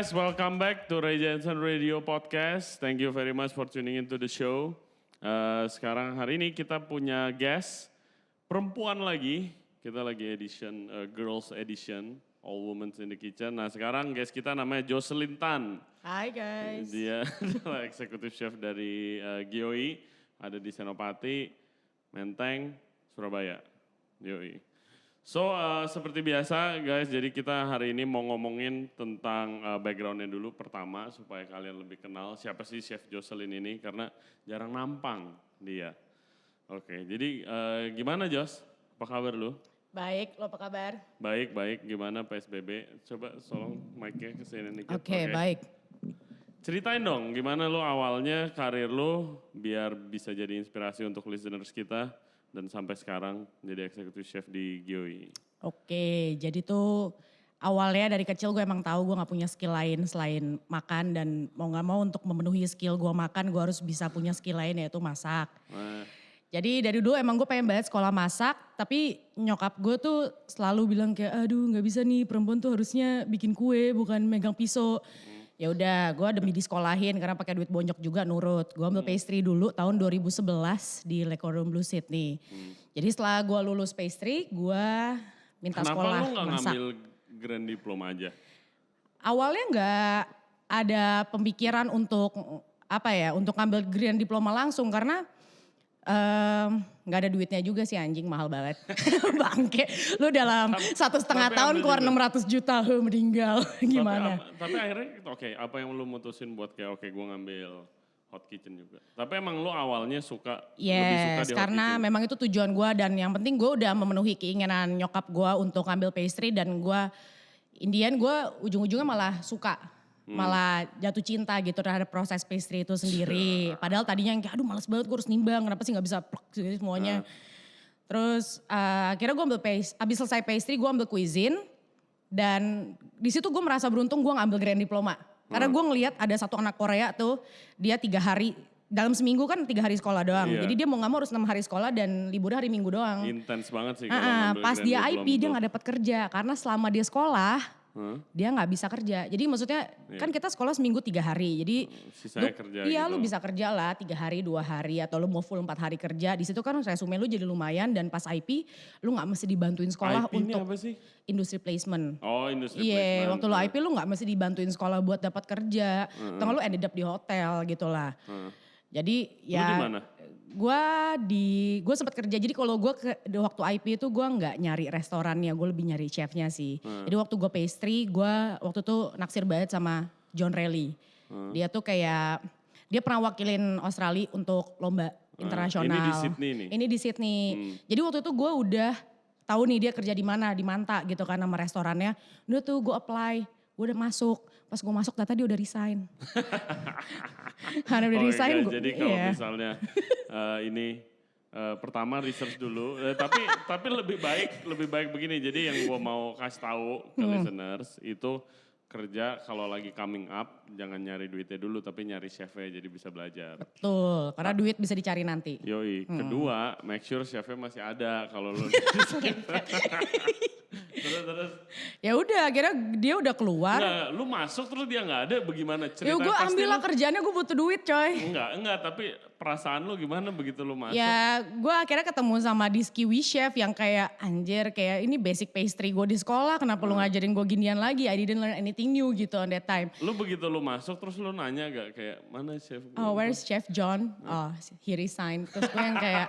guys, welcome back to Ray Jensen Radio Podcast. Thank you very much for tuning into the show. Sekarang hari ini kita punya guest perempuan lagi. Kita lagi edition, girls edition, all women in the kitchen. Nah sekarang guest kita namanya Jocelyn Tan. Hai guys. Dia adalah eksekutif chef dari GIOI, ada di Senopati, Menteng, Surabaya. GIOI. So seperti biasa guys, jadi kita hari ini mau ngomongin tentang backgroundnya dulu pertama supaya kalian lebih kenal siapa sih Chef Jocelyn ini karena jarang nampang dia. Oke, jadi gimana Jos? Apa kabar lu? Baik, lo apa kabar? Baik, gimana PSBB? Coba tolong mic-nya kesini nih. Oke, baik. Ceritain dong gimana lu awalnya karir lu biar bisa jadi inspirasi untuk listeners kita. Dan sampai sekarang jadi eksekutif chef di GIOI. Oke, jadi tuh awalnya dari kecil gue emang tahu gue gak punya skill lain selain makan. Dan mau gak mau untuk memenuhi skill gue makan gue harus bisa punya skill lain yaitu masak. Jadi dari dulu emang gue pengen banget sekolah masak. Tapi nyokap gue tuh selalu bilang kayak aduh gak bisa nih perempuan tuh harusnya bikin kue bukan megang pisau. Ya udah, gue demi disekolahin karena pakai duit bonyok juga nurut. Gue ambil pastry dulu tahun 2011 di Le Cordon Bleu Sydney. Jadi setelah gue lulus pastry, gue minta sekolah masak. Kenapa lu gak ngambil grand diploma aja? Awalnya gak ada pemikiran untuk untuk ngambil grand diploma langsung karena gak ada duitnya juga sih anjing, mahal banget. Bangke, lu dalam 1,5 tahun keluar 600 juta meninggal, gimana? Tapi akhirnya apa yang lu mutusin buat kayak gue ngambil hot kitchen juga. Tapi emang lu awalnya lebih suka di hot kitchen? Karena memang itu tujuan gue dan yang penting gue udah memenuhi keinginan nyokap gue untuk ngambil pastry dan gue ujung-ujungnya malah suka. Malah jatuh cinta gitu terhadap proses pastry itu sendiri. Padahal tadinya yang kayak aduh males banget gue harus nimbang, kenapa sih gak bisa plak gitu semuanya. Terus akhirnya gue abis selesai pastry gue ambil cuisine. Dan di situ gue merasa beruntung gue ngambil grand diploma. Karena gue ngelihat ada satu anak Korea tuh, dia 3 hari, dalam seminggu kan 3 hari sekolah doang. Iya. Jadi dia mau gak mau harus 6 hari sekolah dan libur hari Minggu doang. Intens banget sih kalau ngambil pas grand dia diploma IP dia gak dapat kerja karena selama dia sekolah, dia nggak bisa kerja. Jadi maksudnya kan kita sekolah seminggu 3 hari. Jadi sisanya kerja iya gitu. lu bisa kerja lah 3 hari, 2 hari atau lu mau full 4 hari kerja. Di situ kan resume lu jadi lumayan dan pas IP lu nggak mesti dibantuin sekolah IP untuk apa sih? industry placement. Oh, industry placement. Iya, waktu lu IP lu nggak mesti dibantuin sekolah buat dapat kerja. Atau lu ended up di hotel gitu lah. Jadi ya lu di mana? Gue sempat kerja, jadi kalau gue waktu IP itu gue nggak nyari restorannya, gue lebih nyari chefnya sih. Jadi waktu gue pastry, gue waktu itu naksir banget sama John Relly. Dia tuh kayak, dia pernah wakilin Australia untuk lomba internasional. Ini di Sydney nih? Ini di Sydney. Jadi waktu itu gue udah tahu nih dia kerja di mana, di Manta gitu kan nama restorannya. Udah tuh gue apply, gue udah masuk. Pas gue masuk ternyata dia udah resign. Karena udah resign gue. Jadi kalau misalnya ini pertama research dulu. Tapi lebih baik begini. Jadi yang gue mau kasih tahu ke listeners itu kerja kalau lagi coming up jangan nyari duitnya dulu tapi nyari chefnya jadi bisa belajar. Betul, karena duit bisa dicari nanti. Yoi, kedua make sure chefnya masih ada kalau lu terus. Ya udah, akhirnya dia udah keluar. Enggak, lu masuk terus dia nggak ada, bagaimana ceritanya? Ya gue ambil lah kerjaannya, gue butuh duit coy. Enggak, tapi perasaan lu gimana begitu lu masuk? Ya gue akhirnya ketemu sama this kiwi chef yang kayak anjir kayak ini basic pastry gue di sekolah, kenapa lu ngajarin gue ginian lagi? I didn't learn anything new gitu on that time. Lu begitu lu masuk terus lu nanya gak kayak mana chef? Oh where's Chef John? Oh he resigned. Terus gue yang kayak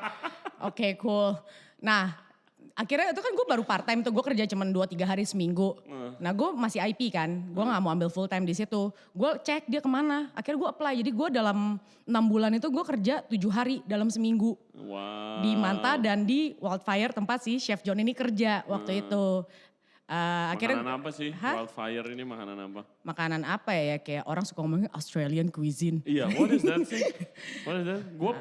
okay, cool. Nah akhirnya itu kan gue baru part time tuh, gue kerja cuma 2-3 hari seminggu. Nah gue masih IP kan, gue gak mau ambil full time di situ. Gue cek dia kemana, akhirnya gue apply. Jadi gue dalam 6 bulan itu gue kerja 7 hari dalam seminggu. Wow. Di Manta dan di Wildfire tempat si Chef John ini kerja waktu itu. Makanan apa sih? Wildfire ini makanan apa? Makanan apa ya, kayak orang suka ngomongin Australian cuisine. Iya, what is that sih? What is that? Gue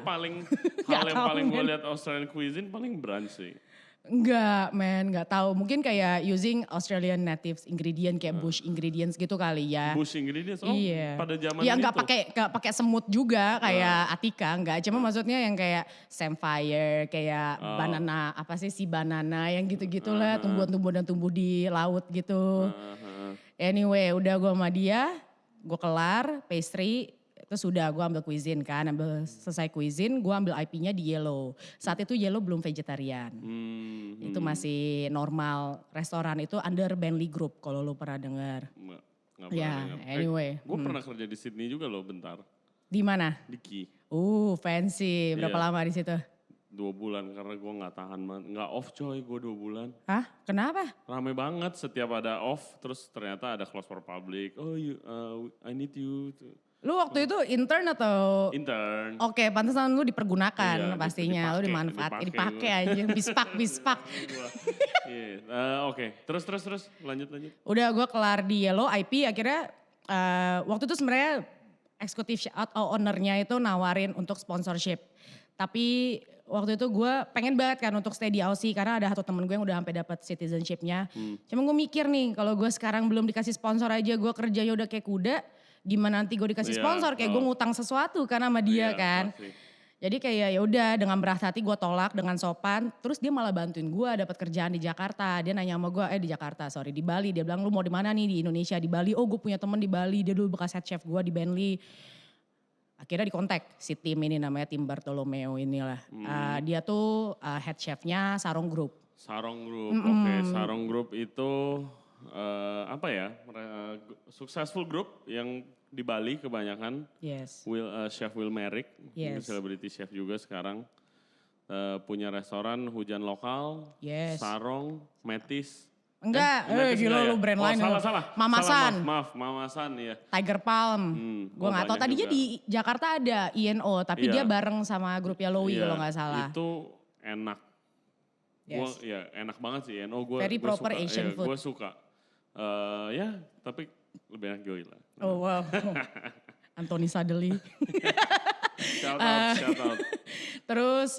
hal yang paling gue lihat Australian cuisine paling brunch sih. Enggak men, enggak tahu. Mungkin kayak using Australian native ingredient kayak bush ingredients gitu kali ya. Bush ingredients? Oh iya. Pada zaman ya, itu? Enggak pakai semut juga kayak Atika, enggak. Cuma maksudnya yang kayak samphire, kayak banana, apa sih si banana yang gitu-gitu lah. Tumbuhan-tumbuhan dan tumbuh di laut gitu. Anyway, udah gue sama dia, gue kelar pastry, terus udah gue ambil cuisine kan, selesai cuisine gue ambil IP-nya di Yellow. Saat itu Yellow belum vegetarian. Itu masih normal, restoran itu under Bentley Group kalau lu pernah dengar. Nggak pernah Ya, dengar. anyway. Gue pernah kerja di Sydney juga loh bentar. Di mana? Di Key. Fancy. Berapa Iya. lama di situ? 2 bulan karena gue nggak tahan banget. Nggak off coy gue 2 bulan. Hah? Kenapa? Rame banget setiap ada off terus ternyata ada close for public. Oh I need you to Lu waktu itu intern atau? intern. Oke, pantesan lu dipergunakan Iya, pastinya. Lu dipakai aja. Bispak. Oke, terus lanjut. Udah gue kelar di Yellow IP akhirnya waktu itu sebenarnya eksekutif atau ownernya itu nawarin untuk sponsorship. Tapi waktu itu gue pengen banget kan untuk stay di Aussie karena ada satu temen gue yang udah sampai dapat citizenship-nya. Cuma gue mikir nih kalau gue sekarang belum dikasih sponsor aja gue kerjanya udah kayak kuda. Gimana nanti gue dikasih sponsor kayak gue ngutang sesuatu kan sama dia kan. Pasti. Jadi kayak ya udah dengan berat hati gue tolak dengan sopan. Terus dia malah bantuin gue dapat kerjaan di Jakarta. Dia nanya sama gue, di Bali. Dia bilang lu mau di mana nih di Indonesia di Bali. Oh gue punya temen di Bali. Dia dulu bekas head chef gue di Bentley. Akhirnya dikontak si tim ini namanya tim Bartolomeo inilah. Dia tuh head chefnya Sarong Group. Sarong Group, oke. Sarong Group itu apa ya? Successful group yang di Bali kebanyakan. Yes. Chef Will Merrick, Yes. celebrity chef juga sekarang. Punya restoran Hujan Lokal, Yes. Sarong, Metis. Enggak, Metis gila enggak lu brand lain. Salah. Mamasan. Maaf, Mamasan ya. Tiger Palm. Gue gak tahu banyak tadinya juga. di Jakarta ada INO tapi Iya. dia bareng sama grup Yellowi Iya, kalau gak salah. Itu enak. Yes. Ya enak banget sih INO. Very proper suka. Asian food. Gue suka. Ya tapi lebih enak Joey lah. Oh wow. Anthony Sadeli. Shout out. Terus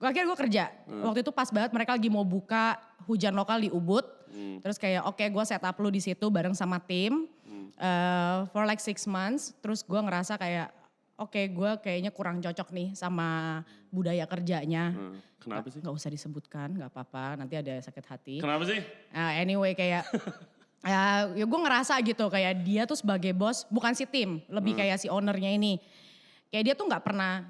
akhirnya gue kerja. Waktu itu pas banget mereka lagi mau buka Hujan Lokal di Ubud. Terus kayak oke gue set up lu di situ bareng sama tim. For like 6 months. Terus gue ngerasa kayak oke gue kayaknya kurang cocok nih sama budaya kerjanya. Kenapa sih? Gak usah disebutkan, gak apa-apa nanti ada sakit hati. Kenapa sih? Anyway kayak ya gue ngerasa gitu kayak dia tuh sebagai bos bukan si tim. Lebih kayak si ownernya ini. Kayak dia tuh gak pernah,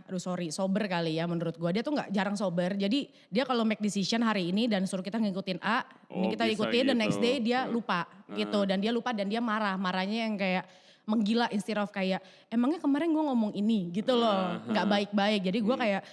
sober kali ya menurut gue. Dia tuh gak jarang sober. Jadi dia kalau make decision hari ini dan suruh kita ngikutin A. Ini kita bisa ikutin, the gitu. next day dia lupa gitu. Dan dia lupa dan dia marah. Marahnya yang kayak menggila instead of kayak emangnya kemarin gue ngomong ini gitu loh. Gak baik-baik. Jadi gue kayak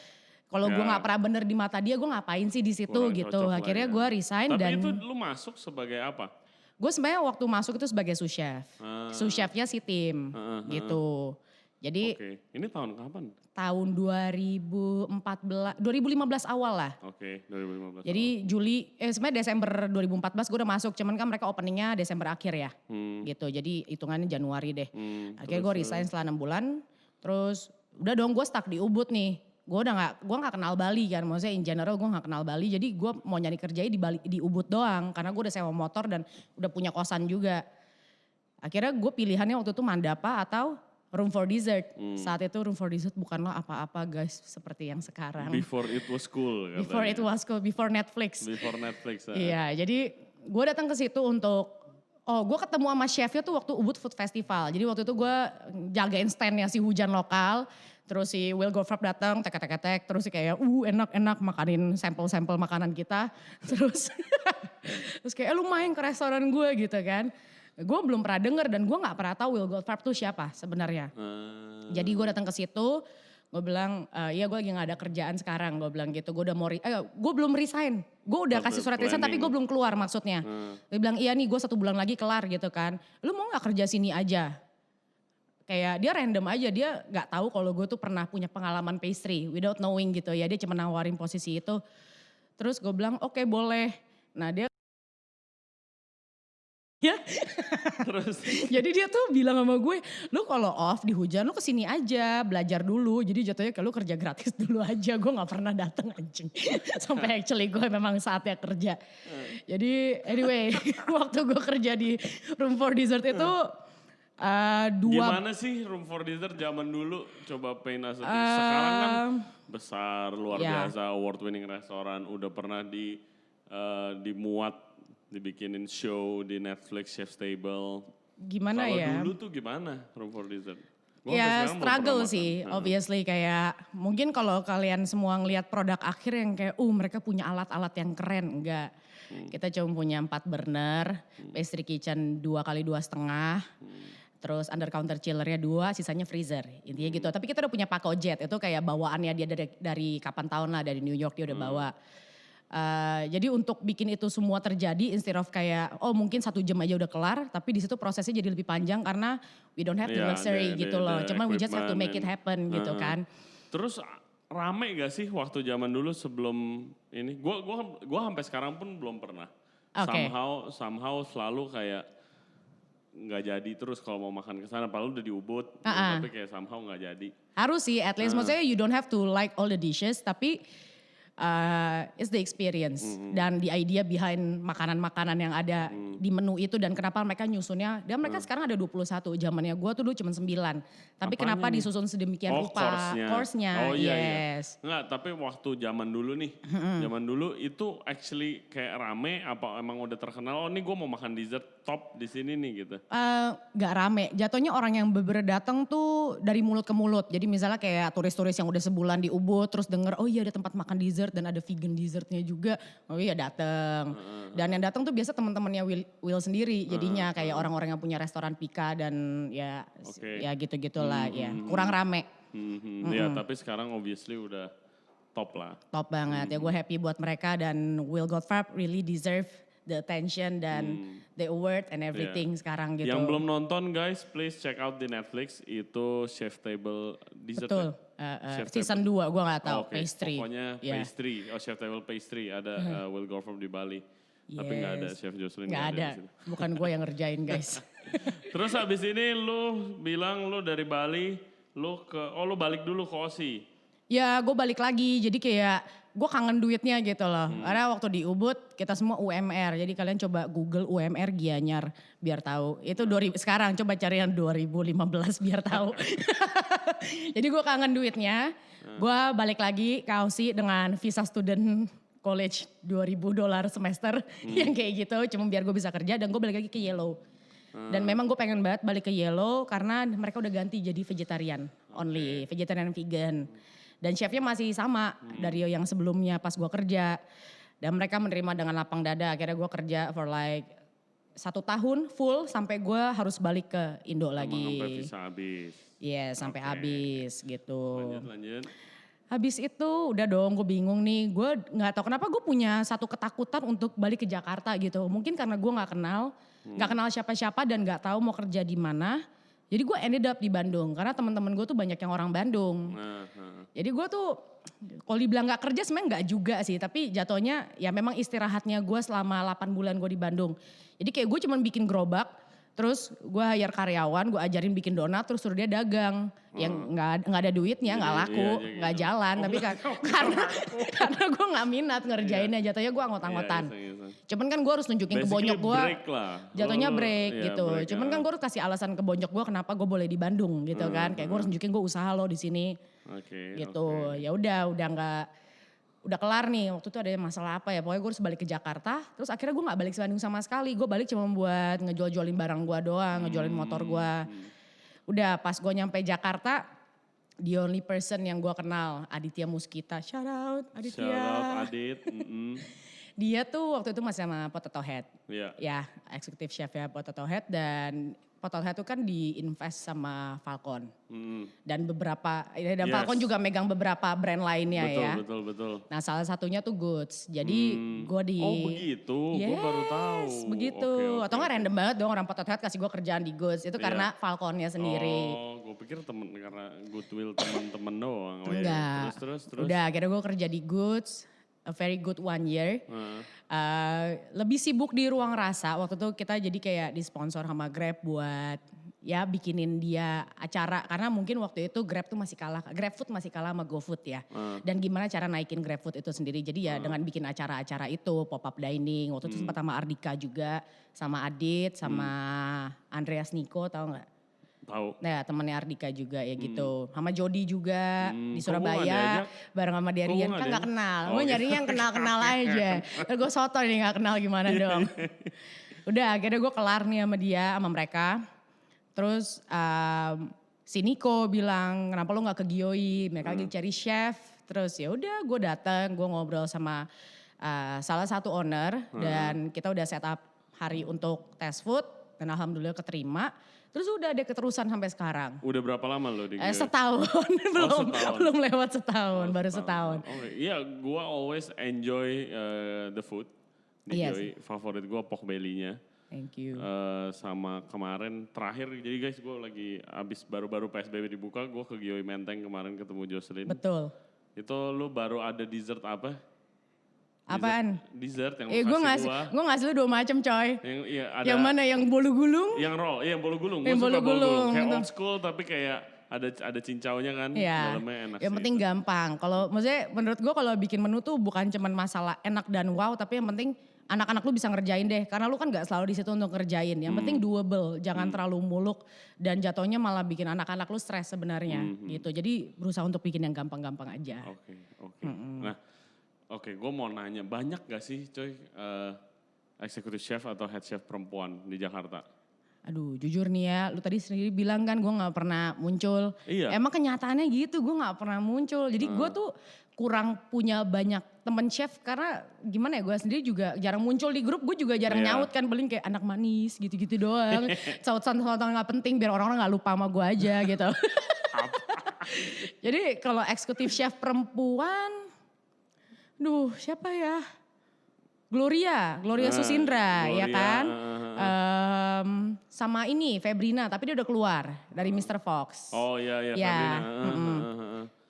kalau gue gak pernah bener di mata dia gue ngapain sih di situ Kurang gitu. cocok lah Akhirnya ya. gue resign Tapi dan itu lu masuk sebagai apa? gue sebenarnya waktu masuk itu sebagai sous chef. Sous chefnya si tim gitu. Jadi Oke, ini tahun kapan? tahun 2015 awal lah. Oke, 2015. Jadi sebenarnya Desember 2014 gue udah masuk, cuman kan mereka openingnya Desember akhir ya. Gitu, jadi hitungannya Januari deh. Akhirnya gue resign setelah 6 bulan, terus udah dong gue stuck di Ubud nih. Gue gak kenal Bali kan, maksudnya in general gue gak kenal Bali, jadi gue mau nyari kerjanya di Ubud doang. Karena gue udah sewa motor dan udah punya kosan juga. Akhirnya gue pilihannya waktu itu Mandapa atau Room for Dessert. Saat itu Room for Dessert bukanlah apa-apa guys seperti yang sekarang. Before it was cool katanya. Before it was cool, before Netflix. Before Netflix. Iya, jadi gue datang ke situ untuk, gue ketemu sama chefnya tuh waktu Ubud Food Festival. Jadi waktu itu gue jagain standnya si Hujan Lokal, terus si Will Goldfarb datang, tek, terus kayak enak-enak makanin sampel-sampel makanan kita. Terus kayak lu main ke restoran gue gitu kan. Gue belum pernah denger dan gue gak pernah tahu Will Goldfarb tuh siapa sebenarnya. Jadi gue datang ke situ, gue bilang, iya gue lagi gak ada kerjaan sekarang, gue bilang gitu. Gue udah gue belum resign, gue udah kasih surat resign tapi gue belum keluar maksudnya. Dia bilang iya nih gue 1 bulan lagi kelar gitu kan. Lu mau gak kerja sini aja? Kayak dia random aja, dia gak tahu kalau gue tuh pernah punya pengalaman pastry without knowing gitu ya. Dia cuma nawarin posisi itu. Terus gue bilang oke, boleh. Nah dia ya. Terus Jadi dia tuh bilang sama gue, lu kalau off di Hujan lu kesini aja belajar dulu. Jadi jatuhnya kayak lu kerja gratis dulu aja. Gue gak pernah datang anjing. Sampai actually gue memang saatnya kerja. Jadi anyway waktu gue kerja di Room for Dessert itu gimana sih Room for Dessert zaman dulu? Coba paint us a picture. Sekarang kan besar, luar biasa, award winning restoran. Udah pernah dimuat Dibikinin show di Netflix, Chef's Table. Gimana Kalau ya? dulu tuh gimana Room for Dessert? Gua sampai Ya sekarang belum struggle pernah sih, makan. obviously kayak mungkin kalau kalian semua ngelihat produk akhir yang kayak, mereka punya alat-alat yang keren, enggak. Kita cuma punya 4 burner, pastry kitchen 2 kali 2,5, terus under counter chillernya 2, sisanya freezer, intinya gitu. Tapi kita udah punya Pacojet, itu kayak bawaannya dia dari kapan tahun lah, dari New York dia udah bawa. Jadi untuk bikin itu semua terjadi instead of kayak mungkin 1 jam aja udah kelar, tapi di situ prosesnya jadi lebih panjang karena we don't have the Iya, luxury gitu loh. the Cuman we just have to make it equipment happen gitu kan. Terus rame gak sih waktu zaman dulu sebelum ini? Gua sampai sekarang pun belum pernah. Oke. Somehow selalu kayak nggak jadi terus kalau mau makan ke sana. Padahal udah di Ubud, tapi kayak somehow nggak jadi. Harus sih, at least maksudnya you don't have to like all the dishes, tapi it's the experience dan the idea behind makanan-makanan yang ada di menu itu dan kenapa mereka nyusunnya. Dan mereka sekarang ada 21, zamannya gue tuh dulu cuma 9. Tapi Apanya kenapa nih? disusun sedemikian rupa? Course-nya, Oh iya, yes. iya. Enggak, tapi waktu zaman dulu nih, zaman dulu itu actually kayak rame apa emang udah terkenal, oh nih gue mau makan dessert top di sini nih gitu. Gak rame, jatuhnya orang yang bener datang tuh dari mulut ke mulut. Jadi misalnya kayak turis-turis yang udah sebulan di Ubud terus denger, oh iya ada tempat makan dessert dan ada vegan dessertnya juga, oh iya dateng. Dan yang datang tuh biasa teman-temannya Will sendiri, jadinya kayak orang-orang yang punya restoran Pika dan ya ya gitu-gitulah ya. Kurang rame. Ya tapi sekarang obviously udah top lah. Top banget ya, gue happy buat mereka dan Will Goldfarb really deserve the attention dan the award and everything sekarang gitu. Yang belum nonton guys, please check out di Netflix itu Chef Table Dessert. Betul. Chef Season 2 gue gak tahu, oke. pastry. Pokoknya Yeah. pastry, Chef Table Pastry ada Will Goldfarb di Bali. Tapi nggak ada Yes. Chef Jocelyn. Nggak ada, di situ. bukan gue yang ngerjain guys. Terus habis ini lu bilang lu dari Bali, lu balik dulu ke Aussie. Ya gue balik lagi, jadi kayak gue kangen duitnya gitu loh. Karena waktu di Ubud kita semua UMR, jadi kalian coba Google UMR Gianyar biar tahu. Itu 2000, sekarang coba cari yang 2015 biar tahu. Jadi gue kangen duitnya, gue balik lagi ke Aussie dengan visa student college $2,000 semester yang kayak gitu. Cuma biar gue bisa kerja dan gue balik lagi ke Yellow. Dan memang gue pengen banget balik ke Yellow karena mereka udah ganti jadi vegetarian, only vegetarian vegan. Dan chefnya masih sama dari yang sebelumnya pas gue kerja. Dan mereka menerima dengan lapang dada. Akhirnya gue kerja for like 1 tahun full sampai gue harus balik ke Indo Sampai lagi. visa habis. Iya sampai habis gitu. Lanjut. Habis itu udah dong gue bingung nih. Gue gak tahu kenapa gue punya satu ketakutan untuk balik ke Jakarta gitu. Mungkin karena gue gak kenal siapa-siapa dan gak tahu mau kerja di mana. Jadi gue ended up di Bandung karena teman-teman gue tuh banyak yang orang Bandung. Jadi gue tuh kalau dibilang gak kerja sebenarnya gak juga sih. Tapi jatuhnya ya memang istirahatnya gue selama 8 bulan gue di Bandung. Jadi kayak gue cuman bikin gerobak. Terus gue hire karyawan, gue ajarin bikin donat, terus suruh dia dagang. Yang nggak ada duitnya, nggak laku, nggak jalan. Tapi karena gue nggak minat ngerjainnya, jatuhnya gue anggot-anggotan. Cuman kan gue harus nunjukin ke bonyok gue, jatuhnya break gitu. Cuman kan gue harus kasih alasan ke bonyok gue kenapa gue boleh di Bandung gitu kan. Kayak gue harus nunjukin gue usaha lo di sini, gitu. Ya udah kelar nih, waktu itu ada masalah apa ya, pokoknya gue harus balik ke Jakarta, terus akhirnya gue gak balik ke Bandung sama sekali, gue balik cuma buat ngejual-jualin barang gue doang, ngejualin motor gue. Udah pas gue nyampe Jakarta, the only person yang gue kenal, Aditya Muskita, shout out Aditya. Shout out Adit. Dia tuh waktu itu masih sama Potato Head, ya eksekutif chef ya Potato Head dan Potato Head itu kan diinvest sama Falcon. Dan Falcon juga megang beberapa brand lainnya ya. Betul. Nah salah satunya tuh Goods. Jadi gue di... Oh begitu, gue baru tahu. Begitu. Atau gak random banget dong orang Potato Head kasih gue kerjaan di Goods. Itu karena Falconnya sendiri. Oh gue pikir karena goodwill teman-teman doang. Enggak. Terus. Udah akhirnya gue kerja di Goods. A very good 1 year. Lebih sibuk di ruang rasa. Waktu itu kita jadi kayak disponsor sama Grab buat ya bikinin dia acara. Karena mungkin waktu itu GrabFood masih kalah sama GoFood ya. Dan gimana cara naikin GrabFood itu sendiri. Jadi ya dengan bikin acara-acara itu, pop up dining. Waktu itu sempat sama Ardika juga, sama Adit, sama Andreas Niko, tahu nggak? Tahu. Nah, temannya Ardika juga ya gitu. Sama Jody juga di Kok gua nggak Surabaya diajak? bareng sama Kok Darian. gua Kan nggak gak kenal. diajak? Gue Oh, gitu. nyarinya yang kenal-kenal aja. Terus gue soto nih gak kenal gimana dong. Udah akhirnya gue kelar nih sama dia, sama mereka. Terus si Niko bilang kenapa lu gak ke Gioi, mereka lagi cari chef. Terus ya udah gue datang, gue ngobrol sama salah satu owner. Dan kita udah set up hari untuk test food. Dan alhamdulillah keterima. Terus udah ada keterusan sampai sekarang. Udah berapa lama lo di Gioi? Setahun, setahun. belum lewat setahun, baru setahun. Oke, iya gua always enjoy the food di Iya Gioi. Favorit gua pork belly-nya. Thank you. Sama kemarin terakhir, jadi guys gue lagi abis baru-baru PSBB dibuka, gue ke Gioi Menteng kemarin ketemu Jocelyn. Betul. Itu lu baru ada dessert apa? Apaan? Dessert yang Gue ngasih lu 2 macam coy. Yang, iya, ada, Yang mana? Yang bolu gulung? Yang roll, iya yang bolu gulung. Yang Gua suka bolu gulung, Kayak gitu. old school tapi kayak ada cincaunya kan, Iya. dalamnya enak Yang sih. penting gampang. Kalau maksudnya menurut gue kalau bikin menu tuh bukan cuman masalah enak dan wow, tapi yang penting anak-anak lu bisa ngerjain deh. Karena lu kan gak selalu di situ untuk ngerjain. Yang penting doable, jangan terlalu muluk dan jatuhnya malah bikin anak-anak lu stres sebenarnya gitu. Jadi berusaha untuk bikin yang gampang-gampang aja. Oke. Nah, gue mau nanya, banyak gak sih coy executive chef atau head chef perempuan di Jakarta? Aduh jujur nih ya, lu tadi sendiri bilang kan gue gak pernah muncul. Iya. Emang kenyataannya gitu, gue gak pernah muncul. Jadi gue tuh kurang punya banyak temen chef karena gimana ya, gue sendiri juga jarang muncul di grup. Gue juga jarang Iya. nyaut kan, paling kayak anak manis gitu-gitu doang. Saut-saut gak penting biar orang-orang gak lupa sama gue aja gitu. Jadi kalau eksekutif chef perempuan, duh siapa ya? Gloria Susindra ya Gloria, kan. Sama ini Febrina, tapi dia udah keluar dari Mr. Fox. Oh iya, Ya, Febrina.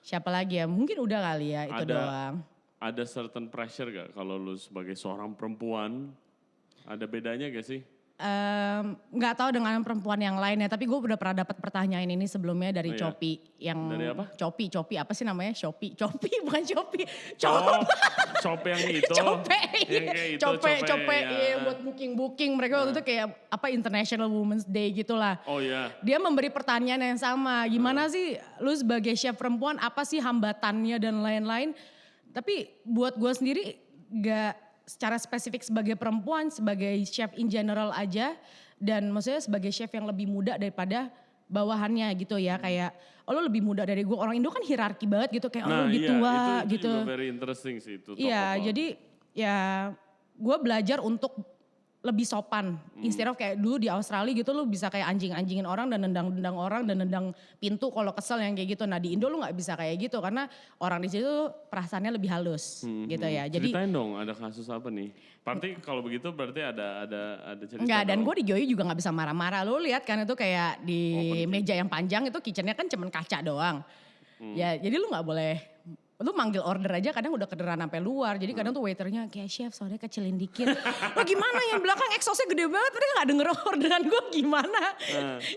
Siapa lagi ya? Mungkin udah kali ya itu doang. Ada certain pressure gak kalau lu sebagai seorang perempuan, ada bedanya gak sih? Nggak tahu dengan perempuan yang lainnya, tapi gue udah pernah dapat pertanyaan ini sebelumnya dari Oh, iya. Copi yang Dari apa? Copi apa sih namanya? Copi bukan Copi. Oh, cope yang itu. Cope, Yang kayak itu, cope, ya. iya, buat booking. Mereka waktu itu kayak apa International Women's Day gitulah. Oh iya. Dia memberi pertanyaan yang sama, gimana sih lu sebagai chef perempuan, apa sih hambatannya dan lain-lain. Tapi buat gue sendiri gak secara spesifik sebagai perempuan, sebagai chef in general aja. Dan maksudnya sebagai chef yang lebih muda daripada bawahannya gitu ya. Kayak lo lebih muda dari gue, orang Indo kan hierarki banget gitu. Kayak lo lebih tua itu gitu. juga very interesting sih itu. Iya, jadi ya gue belajar untuk lebih sopan. Instead of kayak dulu di Australia gitu lu bisa kayak anjing-anjingin orang dan nendang-nendang orang dan nendang pintu kalau kesel yang kayak gitu. Nah di Indo lu gak bisa kayak gitu karena orang di situ perasaannya lebih halus gitu ya. Jadi ceritain dong, ada kasus apa nih? Berarti kalau begitu berarti ada cerita. enggak, dan dong. gue di Gioi juga gak bisa marah-marah. Lu lihat kan itu kayak di meja yang panjang itu kitchennya kan cuman kaca doang. Ya jadi lu gak boleh, lu manggil order aja kadang udah kedengeran sampai luar. Jadi kadang tuh waiternya kayak chef soalnya kecilin dikit. Lo gimana yang belakang exhaustnya gede banget, mereka gak denger orderan gue gimana.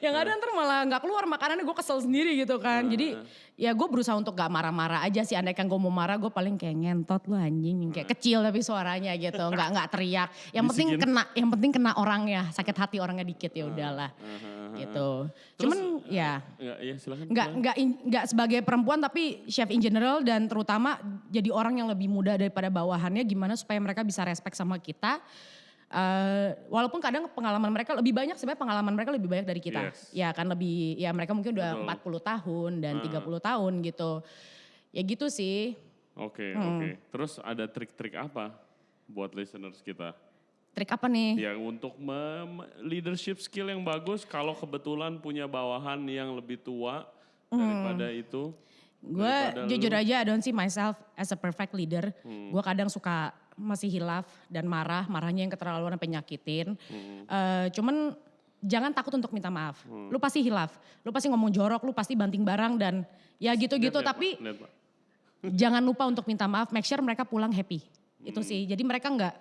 Yang ada ntar malah gak keluar makanannya, gue kesel sendiri gitu kan. Jadi ya gue berusaha untuk gak marah-marah aja sih. Andaikan gue mau marah gue paling kayak ngentot lu anjing. Kayak kecil tapi suaranya gitu, gak teriak. Yang penting kena orangnya, sakit hati orangnya dikit ya udahlah. Gitu. Cuman ya. Iya silakan. Enggak sebagai perempuan tapi chef in general dan terutama jadi orang yang lebih muda daripada bawahannya gimana supaya mereka bisa respect sama kita. Walaupun kadang pengalaman mereka lebih banyak, sebenarnya pengalaman mereka lebih banyak dari kita. Yes. Ya kan lebih, ya mereka mungkin udah Betul. 40 tahun dan 30 tahun gitu. Ya gitu sih. Oke. Terus ada trik-trik apa buat listeners kita? Trik apa nih? Ya untuk leadership skill yang bagus kalau kebetulan punya bawahan yang lebih tua daripada itu. Gue jujur aja I don't see myself as a perfect leader. Gue kadang suka masih hilaf dan marahnya yang keterlaluan sampai nyakitin. Cuman jangan takut untuk minta maaf. Lu pasti hilaf, lu pasti ngomong jorok, lu pasti banting barang dan ya gitu-gitu. Tapi Lihat, Pak. jangan lupa untuk minta maaf, make sure mereka pulang happy. Itu sih, jadi mereka gak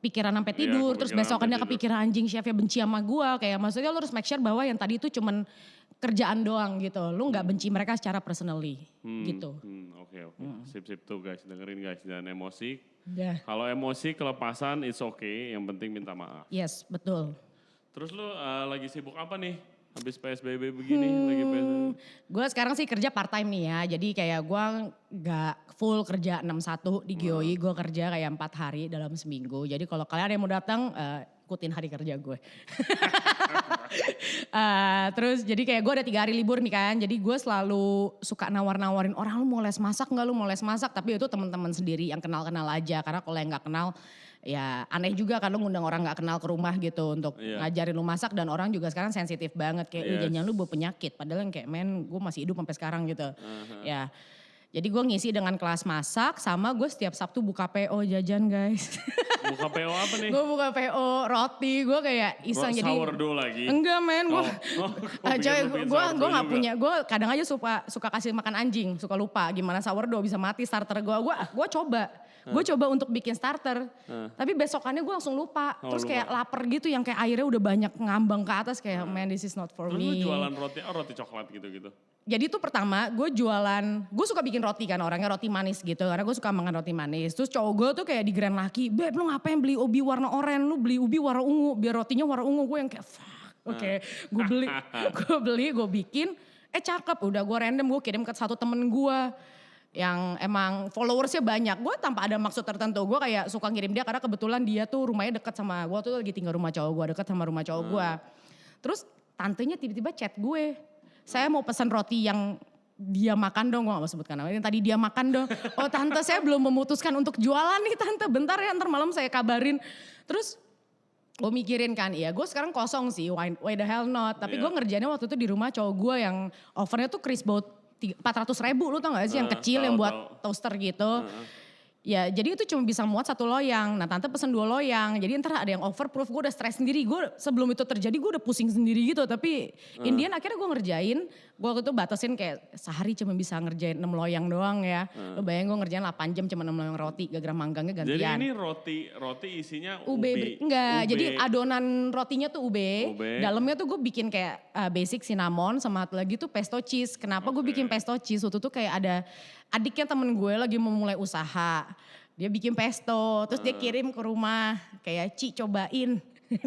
kepikiran sampai tidur, terus kepikiran besokannya sampai tidur. kepikiran anjing chefnya benci sama gua. Kayak maksudnya lu harus make sure bahwa yang tadi itu cuman kerjaan doang gitu. Lu gak benci mereka secara personally gitu. Oke. Sip tuh guys, dengerin guys. Dan emosi, Ya. kalau emosi kelepasan it's okay, yang penting minta maaf. Yes, betul. Terus lu lagi sibuk apa nih Habis PSBB begini lagi PSBB. Gue sekarang sih kerja part time nih ya. Jadi kayak gue gak full kerja 6-1 di GOI. Gue kerja kayak 4 hari dalam seminggu. Jadi kalau kalian ada yang mau datang, ikutin hari kerja gue. Terus jadi kayak gue ada 3 hari libur nih kan. Jadi gue selalu suka nawar-nawarin orang, lu mau les masak gak, lu mau les masak. Tapi itu teman-teman sendiri yang kenal-kenal aja. Karena kalau yang gak kenal ya aneh juga kan lu ngundang orang gak kenal ke rumah gitu untuk ngajarin lu masak. Dan orang juga sekarang sensitif banget kayak jangan lu bawa penyakit. Padahal yang kayak men gue masih hidup sampai sekarang gitu. Ya. Jadi gue ngisi dengan kelas masak sama gue setiap Sabtu buka PO jajan guys. Buka PO apa nih? Gue buka PO roti, gue kayak iseng jadi. Sourdough lagi? Enggak men, gue gue gak punya, gue kadang aja suka kasih makan anjing, suka lupa gimana sourdough bisa mati starter gue coba. Gue coba untuk bikin starter, tapi besokannya gue langsung lupa. Terus kayak lapar gitu yang kayak airnya udah banyak ngambang ke atas kayak man this is not for Terus me. lu jualan roti, roti coklat gitu-gitu? Jadi tuh pertama gue jualan, gue suka bikin roti kan orangnya roti manis gitu. Karena gue suka makan roti manis. Terus cowok gue tuh kayak di Grand Laki, beb lu ngapain beli ubi warna oranye, lu beli ubi warna ungu biar rotinya warna ungu. Gue yang kayak fuck, oke. Gue bikin, cakep. Udah gue random gue kirim ke satu temen gue. Yang emang followersnya banyak. Gue tanpa ada maksud tertentu. Gue kayak suka ngirim dia karena kebetulan dia tuh rumahnya deket sama gue. Tuh lagi tinggal rumah cowok gue, deket sama rumah cowok gue. Terus tantenya tiba-tiba chat gue. Saya mau pesan roti yang dia makan dong. Gue gak mau sebutkan namanya. Yang tadi dia makan dong. Oh tante saya belum memutuskan untuk jualan nih tante. Bentar ya ntar malam saya kabarin. Terus gue mikirin kan, iya gue sekarang kosong sih. Why the hell not. Tapi gue ngerjainnya waktu itu di rumah cowok gue yang ovennya tuh Chris Boat 400.000 lu tau gak sih yang kecil yang buat toaster gitu. Ya jadi itu cuma bisa muat 1 loyang. Nah tante pesen 2 loyang. Jadi ntar ada yang overproof, gue udah stres sendiri. Gue sebelum itu terjadi gue udah pusing sendiri gitu. Tapi Indian akhirnya gue ngerjain. Gue waktu itu batasin kayak sehari cuma bisa ngerjain 6 loyang doang ya. Lu bayangin gue ngerjain 8 jam cuma 6 loyang roti. Gara-gara manggangnya gantian. Jadi ini roti isinya ubi? Enggak, jadi adonan rotinya tuh ube. Dalamnya tuh gue bikin kayak basic cinnamon sama satu lagi tuh pesto cheese. Kenapa gue bikin pesto cheese? Waktu itu kayak ada adiknya temen gue lagi mau mulai usaha. Dia bikin pesto, terus dia kirim ke rumah. Kayak Ci cobain.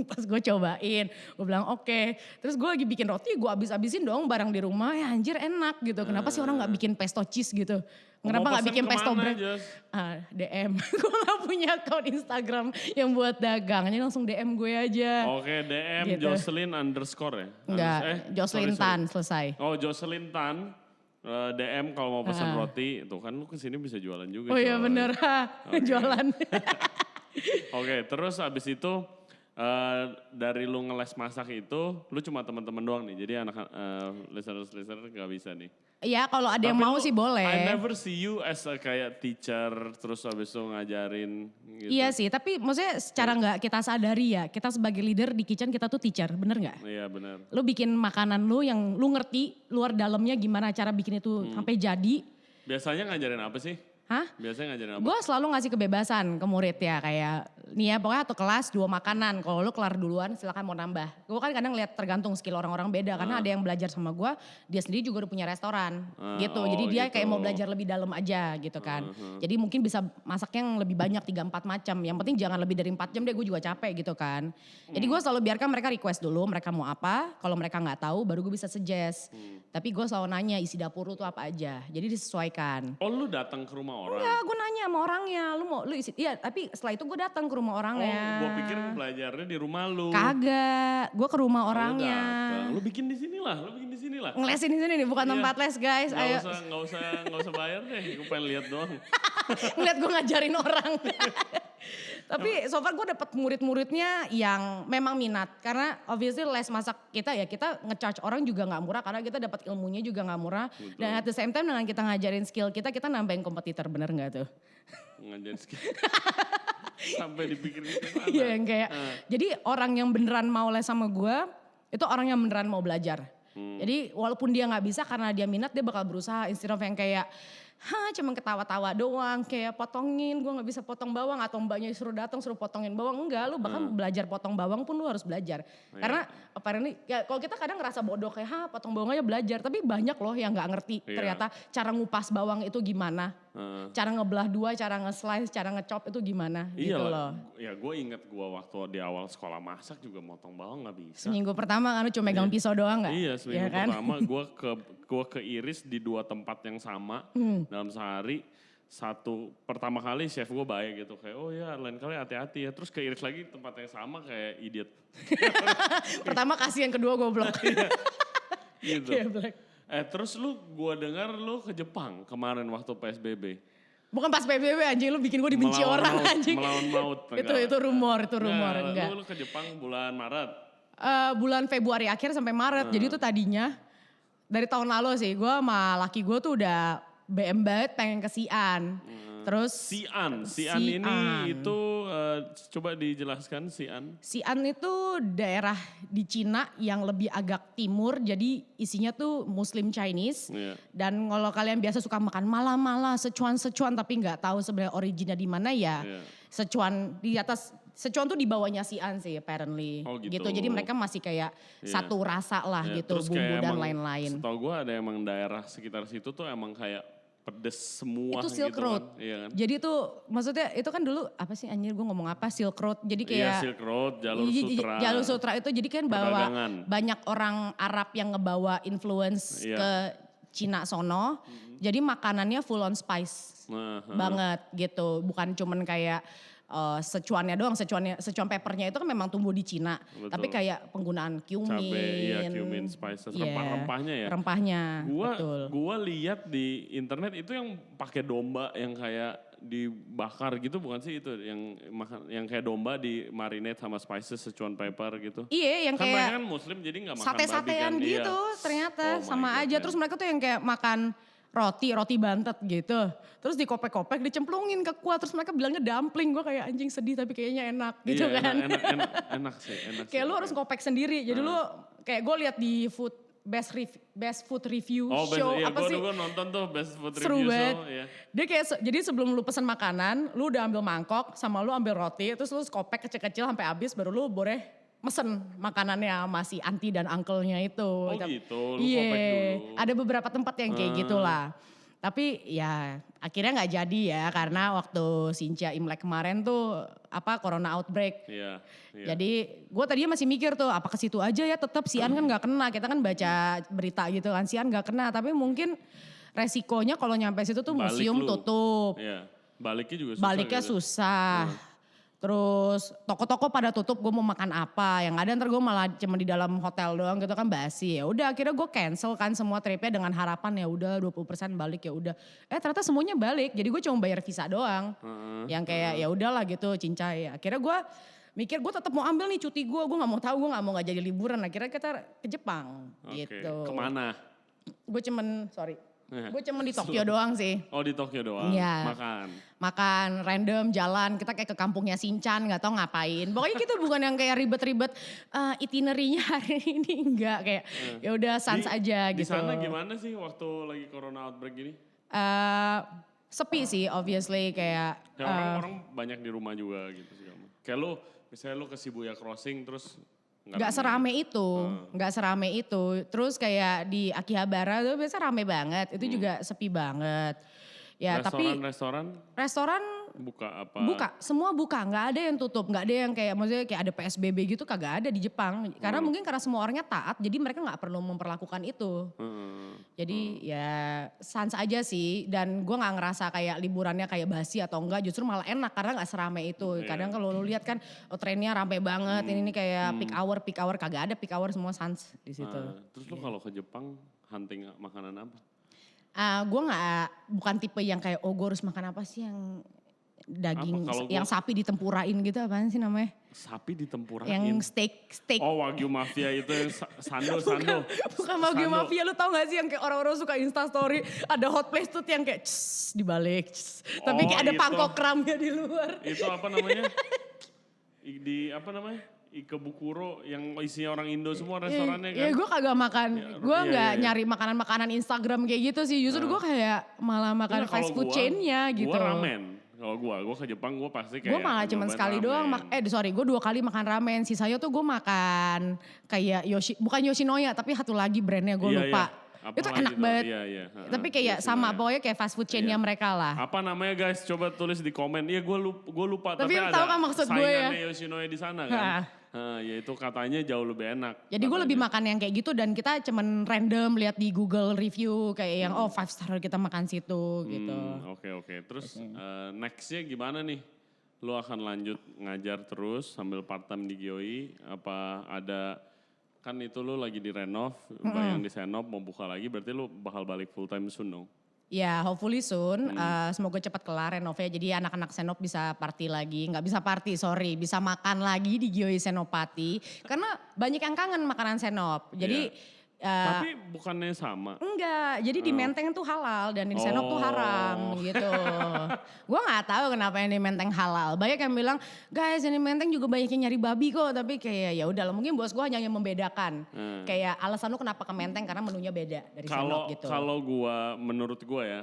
Pas gue cobain, gue bilang oke. Terus gue lagi bikin roti, gue abis-abisin dong barang di rumah. Ya anjir enak gitu. Kenapa sih orang gak bikin pesto cheese gitu? Kenapa gak bikin pesto bread? DM. Gue gak punya akun Instagram yang buat dagang. Jadi langsung DM gue aja. Oke, DM gitu. Jocelyn _ ya? Enggak, Jocelyn Tan selesai. Oh Jocelyn Tan. DM kalau mau pesan roti, tuh kan lu kesini bisa jualan juga. Oh iya bener, jualan. Oke, terus abis itu dari lu ngeles masak itu, lu cuma teman-teman doang nih. Jadi anak listener gak bisa nih. Iya kalau ada yang mau sih boleh. I never see you as a kayak teacher terus abis itu ngajarin gitu. Iya sih, tapi maksudnya secara gak kita sadari ya, kita sebagai leader di kitchen kita tuh teacher, bener gak? Iya bener. Lu bikin makanan lu yang lu ngerti luar dalamnya gimana cara bikin itu sampai jadi. Biasanya ngajarin apa sih? Hah? Biasanya ngajarin apa? Gue selalu ngasih kebebasan ke murid ya kayak nih ya pokoknya 1 kelas 2 makanan. Kalau lu kelar duluan silakan mau nambah. Gue kan kadang lihat tergantung skill orang-orang beda karena ada yang belajar sama gue dia sendiri juga udah punya restoran gitu. Jadi dia gitu. kayak mau belajar lebih dalam aja gitu kan. Jadi mungkin bisa masak yang lebih banyak 3-4 macam. Yang penting jangan lebih dari 4 jam deh gue juga capek gitu kan. Jadi gue selalu biarkan mereka request dulu mereka mau apa. Kalau mereka gak tahu baru gue bisa suggest. Tapi gue selalu nanya isi dapur lu tuh apa aja. Jadi disesuaikan. Oh lu datang ke rumah orang? Enggak, gue nanya sama orangnya, lu isi, iya tapi setelah itu gue datang ke rumah orangnya. Oh, gue pikir belajarnya di rumah lu. Kagak, gue ke rumah orangnya. Lu bikin di sini lah, Ngelesin di sini nih, bukan tempat les guys. Ayo. Nggak usah bayar deh, gue pengen lihat doang. Ngeliat gue ngajarin orang. Tapi so far gue dapet murid-muridnya yang memang minat. Karena obviously les masak kita ya, kita nge-charge orang juga gak murah. Karena kita dapat ilmunya juga gak murah. Betul. Dan at the same time dengan kita ngajarin skill kita nambahin kompetitor, bener gak tuh? Ngajarin skill. Sampai dipikirin ke sana. Iya yang kayak, jadi orang yang beneran mau les sama gue, itu orang yang beneran mau belajar. Jadi walaupun dia gak bisa karena dia minat, dia bakal berusaha. Instead of yang kayak, Cuman ketawa-tawa doang, kayak potongin, gue nggak bisa potong bawang atau mbaknya suruh datang suruh potongin bawang, enggak, lu bahkan belajar potong bawang pun lu harus belajar. Karena apparently, ya kalau kita kadang ngerasa bodoh kayak potong bawang aja belajar, tapi banyak loh yang nggak ngerti ternyata cara ngupas bawang itu gimana, cara ngebelah dua, cara nge-slice, cara ngechop itu gimana gitu loh. Ya gue inget gue waktu di awal sekolah masak juga motong bawang gak bisa. Seminggu pertama kan lu cuma megang pisau doang gak? Iya seminggu pertama gue keiris di 2 tempat yang sama dalam sehari. Pertama kali chef gue baik gitu kayak oh ya lain kali hati-hati ya. Terus keiris lagi tempat yang sama kayak idiot. Pertama kasih, yang kedua goblok. Gitu. Terus gue dengar lu ke Jepang kemarin waktu PSBB. Bukan pas PBB anjing, lu bikin gue dibenci orang anjing. Melawan maut. Itu rumor, enggak. Lu ke Jepang bulan Maret? Bulan Februari akhir sampai Maret, jadi itu tadinya dari tahun lalu sih, gue sama laki gue tuh udah BM banget pengen ke Xi'an. Terus Xi'an ini itu coba dijelaskan Xi'an. Xi'an itu daerah di Cina yang lebih agak timur, jadi isinya tuh Muslim Chinese. Dan kalau kalian biasa suka makan mala-mala, Sichuan tapi nggak tahu sebenarnya originnya di mana ya. Sichuan di atas, Sichuan tuh di bawahnya Xi'an sih apparently. Oh gitu. Jadi mereka masih kayak satu rasa lah gitu, terus bumbu dan lain-lain. Setahu gue ada emang daerah sekitar situ tuh emang kayak pedes semua itu Silk gitu Road. Kan. Iya kan? Jadi itu maksudnya itu kan dulu apa sih anjir gue ngomong apa Silk Road. Jadi kayak Silk Road, Jalur Sutra itu jadi kan bawa banyak orang Arab yang ngebawa influence ke Cina sono. Jadi makanannya full on spice banget gitu. Bukan cuman kayak Sichuannya doang, Sichuan peppernya itu kan memang tumbuh di Cina. Betul. Tapi kayak penggunaan cumin. Cumin, spices, rempah-rempahnya ya. Rempahnya, Gua lihat di internet itu yang pakai domba yang kayak dibakar gitu bukan sih itu yang kayak domba di marinate sama spices Sichuan pepper gitu. Iya yang kan kayak mereka kan muslim jadi gak makan sate-satean babi kan. gitu ternyata sama God, aja. Terus mereka tuh yang kayak makan roti bantet gitu. Terus dikopek-kopek, dicemplungin ke kuah. Terus mereka bilangnya dumpling. Gue kayak anjing sedih tapi kayaknya enak gitu kan. Enak sih. Kayak lu harus kopek sendiri. Jadi lu kayak gue lihat di best food review show. Apa sih? Gue nonton tuh best food seru review banget. show. Dia kayak, jadi sebelum lu pesen makanan, lu udah ambil mangkok sama lu ambil roti. Terus lu kopek kecil-kecil sampai habis baru lu boleh mesen makanannya sama si auntie dan uncle-nya itu. Oh gitu, lu kopek dulu. Ada beberapa tempat yang kayak gitulah. Tapi ya akhirnya nggak jadi ya karena waktu Sinca Imlek kemarin tuh corona outbreak. Iya. Jadi gue tadinya masih mikir tuh apa ke situ aja ya, tetap Xi'an kan nggak kena. Kita kan baca berita gitu kan Xi'an nggak kena, tapi mungkin resikonya kalau nyampe situ tuh museum tutup. Iya. Baliknya juga susah. Terus toko-toko pada tutup, gue mau makan apa? Yang ada ntar gue malah cuma di dalam hotel doang gitu kan basi. Ya udah akhirnya gue cancel kan semua tripnya dengan harapan ya udah 20% balik ya udah. Ternyata semuanya balik. Jadi gue cuma bayar visa doang. Yang kayak ya udahlah gitu cincai. Akhirnya gue mikir gue tetap mau ambil nih cuti gue nggak mau tahu, gue nggak mau nggak jadi liburan. Akhirnya kita ke Jepang gitu. Kemana? Gue cuman di Tokyo doang sih. Oh di Tokyo doang, Makan random jalan, kita kayak ke kampungnya Shinchan gak tau ngapain. Pokoknya kita bukan yang kayak ribet-ribet itinerary-nya hari ini, enggak kayak ya udah sans aja gitu. Di sana gimana sih waktu lagi corona outbreak gini? Sepi sih obviously kayak. Orang-orang banyak di rumah juga gitu sih. Kayak lu, misalnya lu ke Shibuya Crossing terus Gak serame itu. Terus kayak di Akihabara tuh biasa rame banget. Itu juga sepi banget. Ya restoran buka apa? Buka, semua buka. Gak ada yang tutup. Gak ada yang kayak maksudnya kayak ada PSBB gitu kagak ada di Jepang. Karena mungkin karena semua orangnya taat jadi mereka gak perlu memperlakukan itu. Jadi ya sans aja sih. Dan gue gak ngerasa kayak liburannya kayak basi atau enggak. Justru malah enak karena gak serame itu. Kadang kalau lu lihat kan trennya rame banget. Ini kayak peak hour kagak ada peak hour, semua sans di situ. Terus lu kalau ke Jepang hunting makanan apa? Gue bukan tipe yang kayak gue harus makan apa sih yang daging yang sapi ditempurain gitu, apaan sih namanya? Sapi ditempurain? Yang steak. Oh Wagyu Mafia itu yang sando. Bukan Wagyu Mafia, lu tau gak sih yang kayak orang-orang suka Insta story ada hot plate tuh yang kayak dibalik. Tapi kayak ada pangkok kramnya di luar. Itu apa namanya? Di apa namanya? Ikebukuro yang isinya orang Indo semua restorannya kan. Iya gue kagak makan, gue iya, nggak iya. nyari makanan-makanan Instagram kayak gitu sih. Justru gue kayak malah makan Enggak, fast food chainnya gitu. Gue ramen. Kalau gue ke Jepang gue pasti kayak Gue malah cuman nyobain sekali doang, ramen. gue 2 kali makan ramen. Sisanya tuh gue makan kayak bukan Yoshinoya tapi satu lagi brandnya gue Iya, lupa. iya. Apa Itu lagi enak tuh? banget. Iya, iya. Tapi kayak sama, Yoshinoya. pokoknya kayak fast food chainnya Iya. mereka lah. Apa namanya guys? Coba tulis di komen. Iya gue lupa. Tapi ada tahu kan maksud gue ya? saingannya Yoshinoya di sana kan. Ya itu katanya jauh lebih enak. Jadi gue lebih makan yang kayak gitu dan kita cuman random lihat di Google review kayak yang 5 star kita makan situ gitu. Oke. Terus nextnya gimana nih? Lu akan lanjut ngajar terus sambil part time di GIOI? Apa ada, kan itu lu lagi di renov, bayang di Senop mau buka lagi berarti lu bakal balik full time soon dong? Ya hopefully soon, semoga cepat kelar renovnya. Jadi anak-anak Senop bisa party lagi, nggak bisa party sorry, bisa makan lagi di GIOI Senopati. Karena banyak yang kangen makanan Senop. Jadi Tapi bukannya sama? enggak, jadi di Menteng tuh halal dan di Senop tuh haram gitu. Gue nggak tahu kenapa yang di Menteng halal. Banyak yang bilang, guys yang di Menteng juga banyak yang nyari babi kok. Tapi kayak ya udah, mungkin bos gue hanya yang membedakan. Kayak alasan lu kenapa ke Menteng karena menunya beda dari Senop gitu. Kalau menurut gua ya,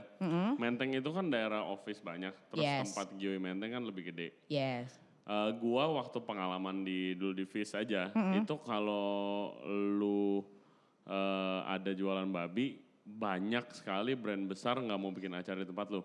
Menteng itu kan daerah office banyak, terus Yes. tempat GIOI Menteng kan lebih gede. Yes. Gua waktu pengalaman dulu di FIS aja, itu kalau lu ada jualan babi, banyak sekali brand besar nggak mau bikin acara di tempat lu.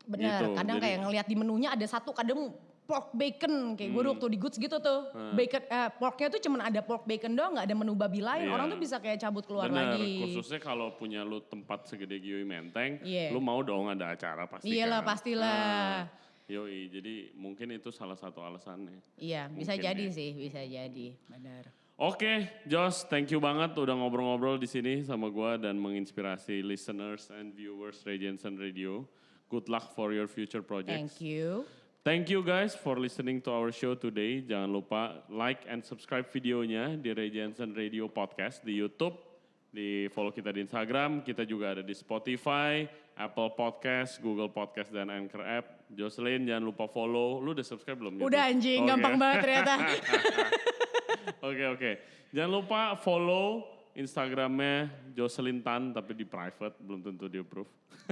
Bener, Gitu, kadang jadi- kayak ngelihat di menunya ada satu kadang pork bacon. Kayak gue waktu di Goods gitu tuh. Bacon, porknya tuh cuman ada pork bacon doang, gak ada menu babi lain. Iya. Orang tuh bisa kayak cabut keluar Bener, lagi. khususnya kalau punya lu tempat segede GIOI Menteng, Iya. lu mau dong ada acara pasti Iyalah, kan. pastilah. Yoi, jadi mungkin itu salah satu alasannya. Iya, bisa Mungkin jadi ya. sih, bisa jadi. Benar. Oke, Josh, thank you banget udah ngobrol-ngobrol di sini sama gua dan menginspirasi listeners and viewers Ray Jensen Radio. Good luck for your future projects. Thank you. Thank you guys for listening to our show today. Jangan lupa like and subscribe videonya di Ray Jensen Radio Podcast di YouTube. Di follow kita di Instagram. Kita juga ada di Spotify, Apple Podcast, Google Podcast, dan Anchor App. Jocelyn jangan lupa follow. Lu udah subscribe belum? Udah YouTube? anjing, Oke. gampang banget ternyata. Oke. Jangan lupa follow Instagramnya Jocelyn Tan tapi di private, belum tentu di approve.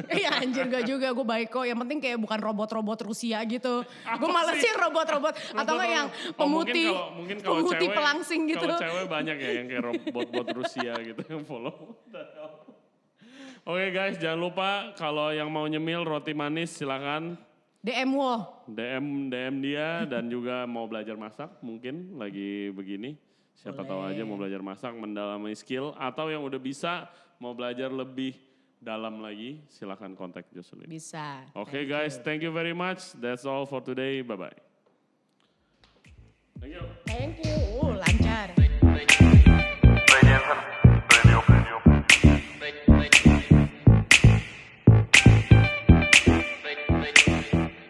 Iya anjir gak juga, gue baik kok. Yang penting kayak bukan robot-robot Rusia gitu. Gue males sih robot-robot. Atau nggak yang pemutih, mungkin kalau pemutih cewek, pelangsing gitu. Kalau cewek banyak ya yang kayak robot-robot Rusia gitu yang follow. Oke guys, jangan lupa kalau yang mau nyemil roti manis silakan DM wo. DM dia dan juga mau belajar masak mungkin lagi begini. Siapa tahu aja mau belajar masak, mendalami skill atau yang udah bisa mau belajar lebih dalam lagi, silakan kontak Jocelyn. Bisa. Oke guys, thank you very much. That's all for today. Bye bye. Thank you. Thank you.